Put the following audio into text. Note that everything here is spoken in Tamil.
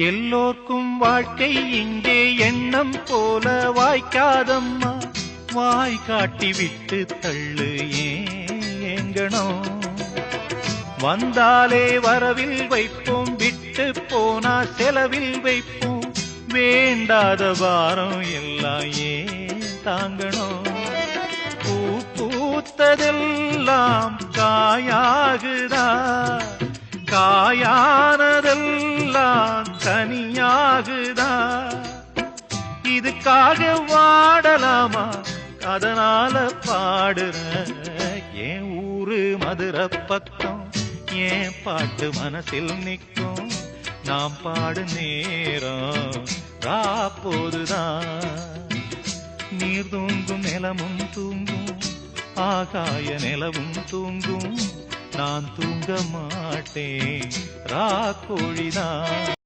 எல்லோர்க்கும் வாழ்க்கை இங்கே எண்ணம் போல வாய்க்காதம்மா. வாய் காட்டி விட்டு தள்ளு ஏங்கணும். வந்தாலே வரவில் வைப்போம், விட்டு போனா செலவில் வைப்போம். வேண்டாத பாரம் எல்லாம் ஏன் தாங்கணும். பூ பூத்ததெல்லாம் காயாகுதா, காயானதெல்லாம் தனியாகுதா. இதுக்காக வாடலாமா, அதனால பாடுற. என் ஊரு மதுரை பக்கம், என் பாட்டு மனசில் நிற்கும். நாம் பாடு நேரம் ராப்போதுதான். நீர் தூங்கும் நிலமும் தூங்கும், ஆகாய நிலவும் தூங்கும். நான் தூங்க மாட்டேன் ராக்கோழிதான்.